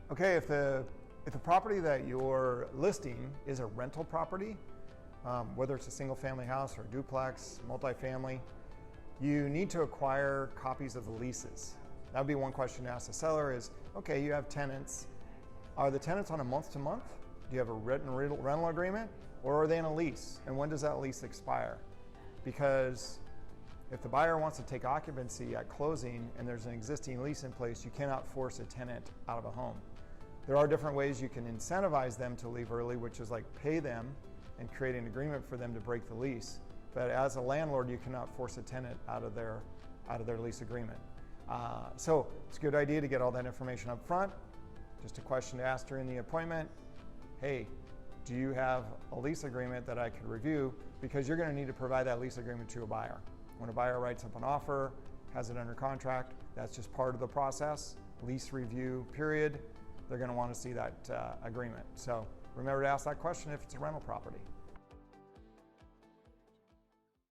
Okay, if the property that you're listing is a rental property, whether it's a single family house or a duplex, multifamily, you need to acquire copies of the leases. That would be one question to ask the seller is, okay, you have tenants. Are the tenants on a month-to-month? Do you have a written rental agreement? Or are they in a lease? And when does that lease expire? Because if the buyer wants to take occupancy at closing and there's an existing lease in place, you cannot force a tenant out of a home. There are different ways you can incentivize them to leave early, which is like pay them and create an agreement for them to break the lease. But as a landlord, you cannot force a tenant out of their lease agreement. So it's a good idea to get all that information up front. Just a question to ask during the appointment. Hey, do you have a lease agreement that I could review? Because you're going to need to provide that lease agreement to a buyer. When a buyer writes up an offer, has it under contract, that's just part of the process. Lease review period, they're going to want to see that agreement. So remember to ask that question if it's a rental property.